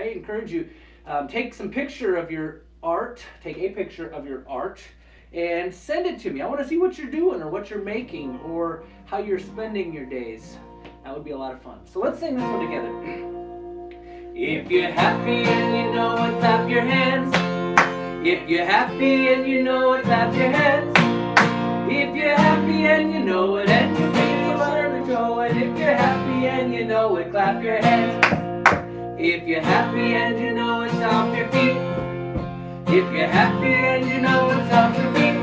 I encourage you, take some picture of your art, take a picture of your art, and send it to me. I want to see what you're doing or what you're making or how you're spending your days. That would be a lot of fun. So let's sing this one together. If you're happy and you know it, clap your hands. If you're happy and you know it, clap your hands. If you're happy and you know it, and your face will surely show it. If you're happy and you know it, clap your hands. If you're happy and you know it's off your feet. If you're happy and you know it's off your feet.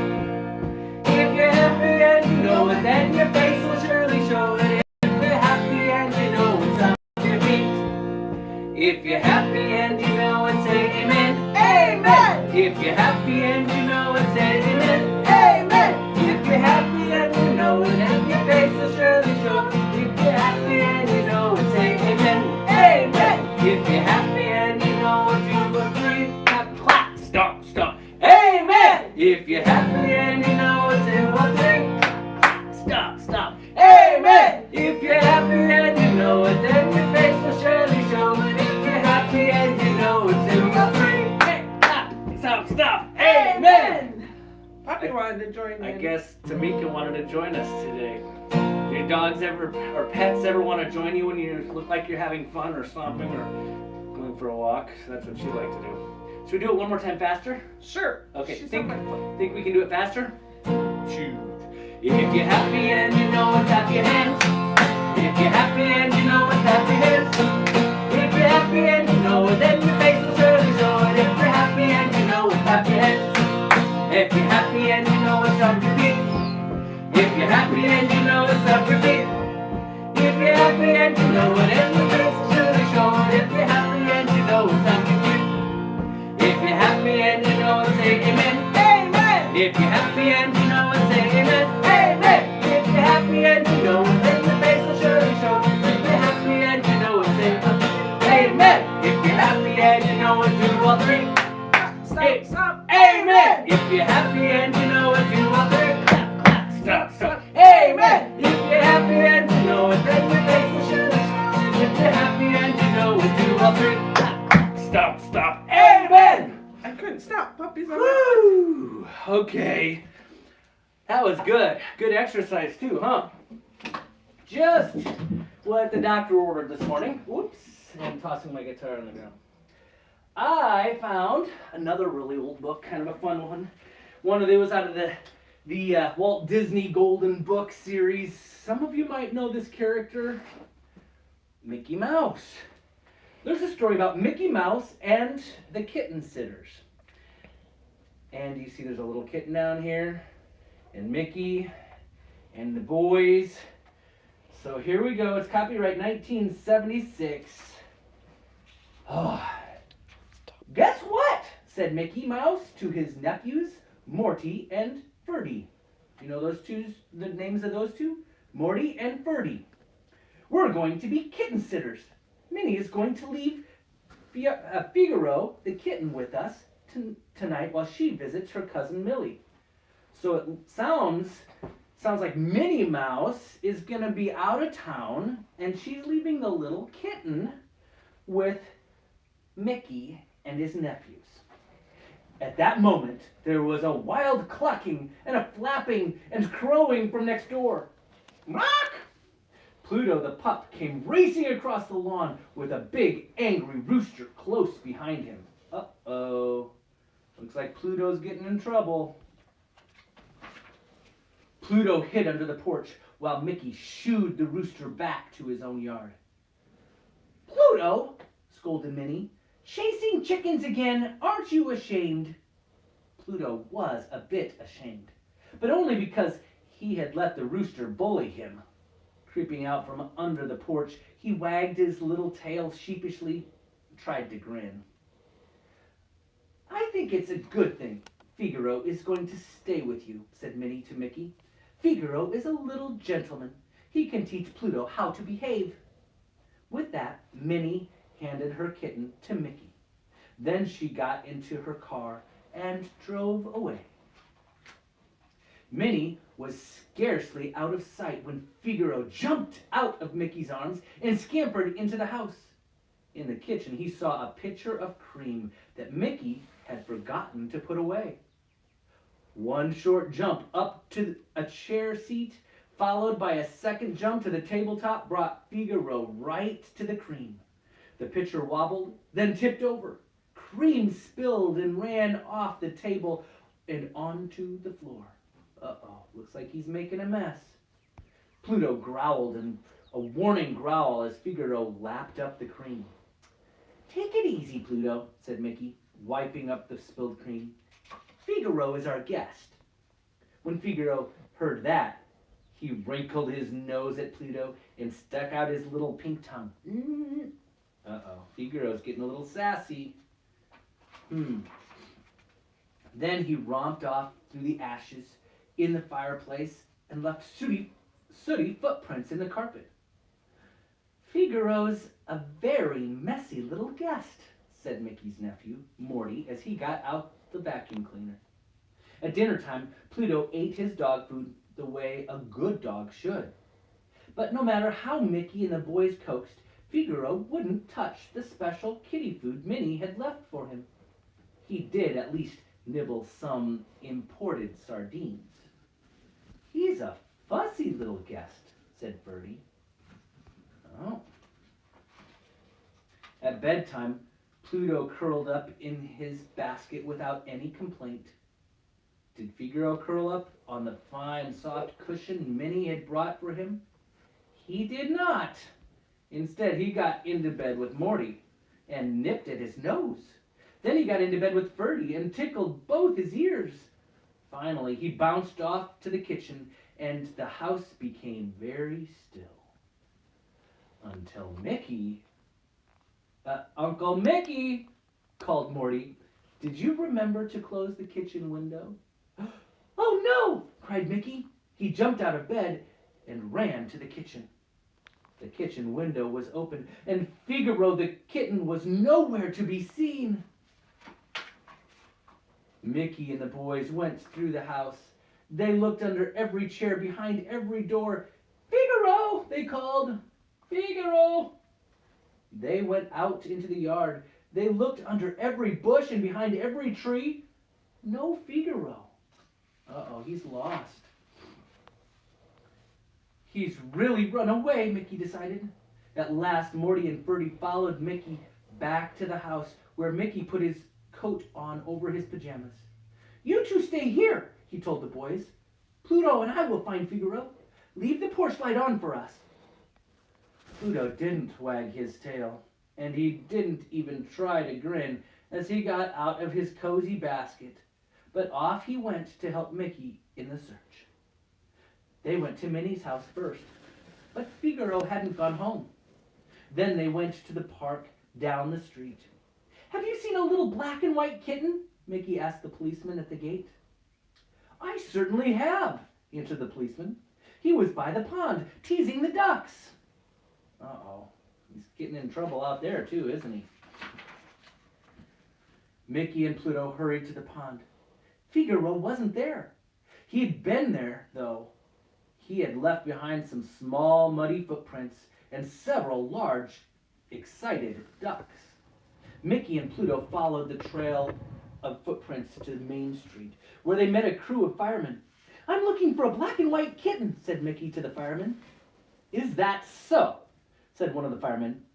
If you're happy and you know it, then your face will surely show it. If you're happy and you know it's off your feet. If you're happy and you know it, say amen. Amen. If you're happy and you know it, say amen. Amen. If you're happy and you know it, and your face will surely show. If you're happy and you know it, say amen. Amen. If you're happy and you know it, 2 or 3, clap, clap, stop, stop. Amen. If you're happy and you know it, say 1, 3, stop, stop. Amen. If you're happy and you know it, then your face will surely show. And if you're happy and you know it, say 1, 3, clap, stop, stop. Amen. Poppy wanted to join in. I guess Tamika wanted to join us today. Do your dogs ever or pets ever want to join you when you look like you're having fun or stomping or going for a walk? That's what you like to do. Should we do it one more time faster? Sure. Okay. She's Think on my foot. we can do it faster? Shoot. If you're happy and you know it, clap your hands. If you're happy and you know it, clap your hands. If you're happy and you know it, then your face will surely show it. If you're happy and you know it, clap your hands. If you're happy and you know it's up your feet. If you're happy and you know it's up your feet. If you're happy and you know it, and your face will surely show it. If you're happy and you know it's up your feet. If you're happy and you know it, say amen. Amen. If you're happy and you know it, say amen. Amen. If you're happy and you know it, then your face will surely show. If you're happy and you know it, say amen. If you're happy and you know it, 2 or 3. Stop, stop. Amen. If you're happy and you know it, 2 or 3. Clap, clap, stop, stop. Amen. If you're happy and you know it, then your face will surely show. If you're happy and you know it, 2 or 3. Clap, clap, stop, stop. Amen. I couldn't stop. Puppy's on my Woo! Okay. That was good. Good exercise too, huh? Just what the doctor ordered this morning. Whoops. I'm tossing my guitar on the ground. I found another really old book, kind of a fun one. One of those out of the Walt Disney Golden Book series. Some of you might know this character, Mickey Mouse. There's a story about Mickey Mouse and the kitten sitters. And you see there's a little kitten down here, and Mickey, and the boys. So here we go. It's copyright 1976. Oh. Guess what? Said Mickey Mouse to his nephews, Morty and Ferdy. You know the names of those two? Morty and Ferdy. We're going to be kitten sitters. Minnie is going to leave Figaro, the kitten, with us tonight while she visits her cousin Millie. So it sounds like Minnie Mouse is going to be out of town and she's leaving the little kitten with Mickey and his nephews. At that moment, there was a wild clucking and a flapping and crowing from next door. Mark! Pluto the pup came racing across the lawn with a big, angry rooster close behind him. Uh-oh. Looks like Pluto's getting in trouble. Pluto hid under the porch while Mickey shooed the rooster back to his own yard. Pluto, scolded Minnie, chasing chickens again, aren't you ashamed? Pluto was a bit ashamed, but only because he had let the rooster bully him. Creeping out from under the porch, he wagged his little tail sheepishly and tried to grin. I think it's a good thing Figaro is going to stay with you, said Minnie to Mickey. Figaro is a little gentleman. He can teach Pluto how to behave. With that, Minnie handed her kitten to Mickey. Then she got into her car and drove away. Minnie was scarcely out of sight when Figaro jumped out of Mickey's arms and scampered into the house. In the kitchen, he saw a pitcher of cream that Mickey had forgotten to put away. One short jump up to a chair seat, followed by a second jump to the tabletop, brought Figaro right to the cream. The pitcher wobbled, then tipped over. Cream spilled and ran off the table and onto the floor. Uh-oh, looks like he's making a mess. Pluto growled in a warning growl as Figaro lapped up the cream. "Take it easy, Pluto," said Mickey, wiping up the spilled cream. "Figaro is our guest." When Figaro heard that, he wrinkled his nose at Pluto and stuck out his little pink tongue. Uh-oh, Figaro's getting a little sassy. Then he romped off through the ashes in the fireplace and left sooty footprints in the carpet. "Figaro's a very messy little guest," said Mickey's nephew, Morty, as he got out the vacuum cleaner. At dinner time, Pluto ate his dog food the way a good dog should. But no matter how Mickey and the boys coaxed, Figaro wouldn't touch the special kitty food Minnie had left for him. He did at least nibble some imported sardines. "He's a fussy little guest," said Ferdy. Oh. At bedtime, Pluto curled up in his basket without any complaint. Did Figaro curl up on the fine, soft cushion Minnie had brought for him? He did not. Instead, he got into bed with Morty and nipped at his nose. Then he got into bed with Ferdy and tickled both his ears. Finally, he bounced off to the kitchen, and the house became very still. Until Mickey... Uncle Mickey, called Morty. "Did you remember to close the kitchen window?" "Oh no!" cried Mickey. He jumped out of bed and ran to the kitchen. The kitchen window was open, and Figaro the kitten was nowhere to be seen. Mickey and the boys went through the house. They looked under every chair, behind every door. "Figaro!" they called. "Figaro!" They went out into the yard. They looked under every bush and behind every tree. No Figaro. Uh-oh, he's lost. He's really run away, Mickey decided. At last, Morty and Ferdy followed Mickey back to the house, where Mickey put his coat on over his pajamas. "You two stay here," he told the boys. "Pluto and I will find Figaro. Leave the porch light on for us." Pluto didn't wag his tail, and he didn't even try to grin as he got out of his cozy basket, but off he went to help Mickey in the search. They went to Minnie's house first, but Figaro hadn't gone home. Then they went to the park down the street. "Have you seen a little black and white kitten?" Mickey asked the policeman at the gate. "I certainly have," answered the policeman. "He was by the pond, teasing the ducks." Uh-oh, he's getting in trouble out there too, isn't he? Mickey and Pluto hurried to the pond. Figaro wasn't there. He had been there, though. He had left behind some small, muddy footprints and several large, excited ducks. Mickey and Pluto followed the trail of footprints to Main Street, where they met a crew of firemen. "I'm looking for a black and white kitten," said Mickey to the firemen. "Is that so?" said one of the firemen.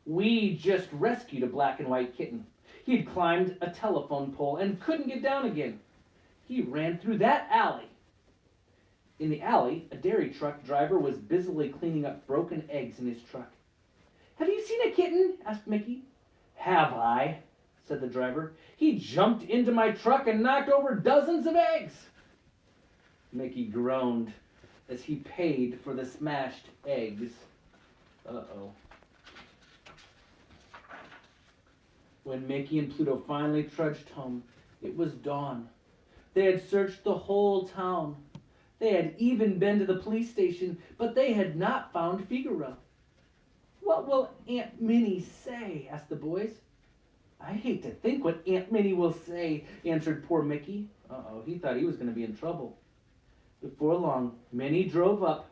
"We just rescued a black and white kitten. He had climbed a telephone pole and couldn't get down again. He ran through that alley." In the alley, a dairy truck driver was busily cleaning up broken eggs in his truck. "Have you seen a kitten?" asked Mickey. "Have I?" said the driver. "He jumped into my truck and knocked over dozens of eggs." Mickey groaned as he paid for the smashed eggs. Uh-oh. When Mickey and Pluto finally trudged home, it was dawn. They had searched the whole town. They had even been to the police station, but they had not found Figaro. "What will Aunt Minnie say?" asked the boys. "I hate to think what Aunt Minnie will say," answered poor Mickey. Uh-oh, he thought he was going to be in trouble. Before long, Minnie drove up.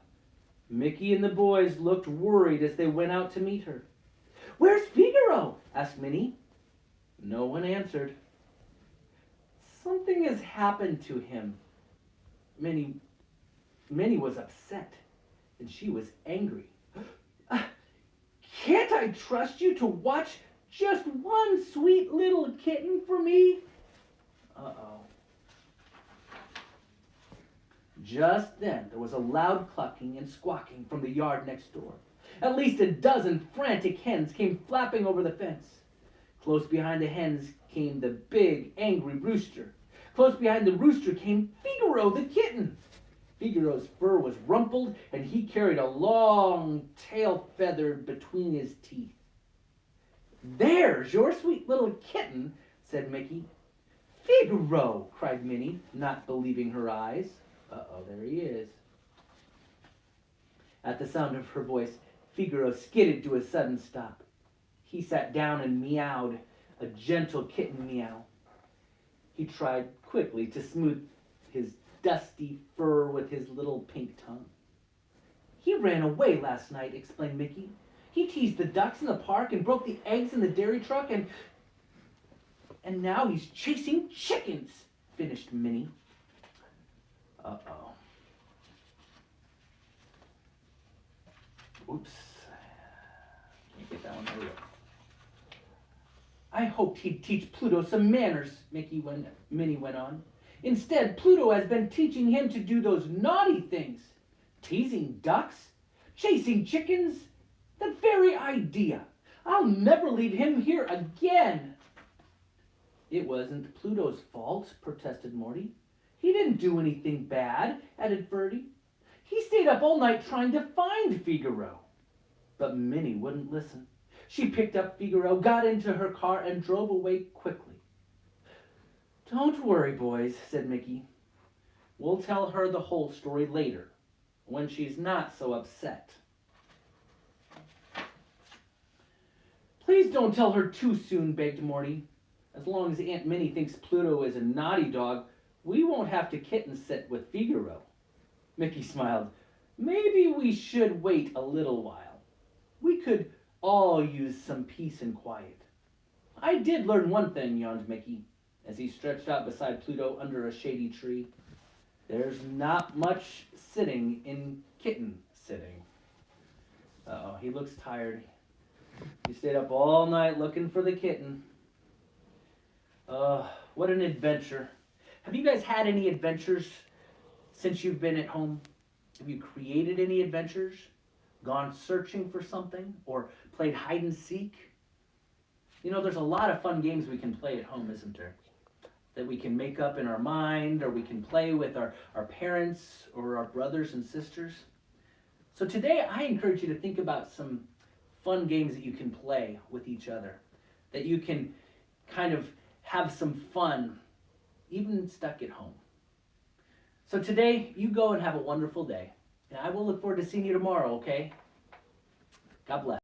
Mickey and the boys looked worried as they went out to meet her. "Where's Figaro?" Figaro? Asked Minnie. No one answered. Something has happened to him. Minnie was upset, and she was angry. Can't I trust you to watch just one sweet little kitten for me? Uh-oh. Just then, there was a loud clucking and squawking from the yard next door. At least a dozen frantic hens came flapping over the fence. Close behind the hens came the big, angry rooster. Close behind the rooster came Figaro the kitten. Figaro's fur was rumpled, and he carried a long tail feathered between his teeth. There's your sweet little kitten, said Mickey. Figaro, cried Minnie, not believing her eyes. Uh-oh, there he is. At the sound of her voice, Figaro skidded to a sudden stop. He sat down and meowed, a gentle kitten meow. He tried quickly to smooth his dusty fur with his little pink tongue. He ran away last night, explained Mickey. He teased the ducks in the park and broke the eggs in the dairy truck, and now he's chasing chickens, finished Minnie. Uh-oh. Oops. Can't get that one. There we go. I hoped he'd teach Pluto some manners, Minnie went on. Instead, Pluto has been teaching him to do those naughty things. Teasing ducks, chasing chickens, the very idea. I'll never leave him here again. It wasn't Pluto's fault, protested Morty. He didn't do anything bad, added Birdie. He stayed up all night trying to find Figaro. But Minnie wouldn't listen. She picked up Figaro, got into her car, and drove away quickly. Don't worry, boys, said Mickey. We'll tell her the whole story later, when she's not so upset. Please don't tell her too soon, begged Morty. As long as Aunt Minnie thinks Pluto is a naughty dog, we won't have to kitten sit with Figaro. Mickey smiled. Maybe we should wait a little while. We could all use some peace and quiet. I did learn one thing, yawned Mickey, as he stretched out beside Pluto under a shady tree. There's not much sitting in kitten sitting. Uh-oh, he looks tired. He stayed up all night looking for the kitten. What an adventure. Have you guys had any adventures since you've been at home? Have you created any adventures? Gone searching for something? Or played hide and seek? You know, there's a lot of fun games we can play at home, isn't there? That we can make up in our mind, or we can play with our parents or our brothers and sisters. So today I encourage you to think about some fun games that you can play with each other. That you can kind of have some fun, even stuck at home. So today, you go and have a wonderful day. And I will look forward to seeing you tomorrow, okay? God bless.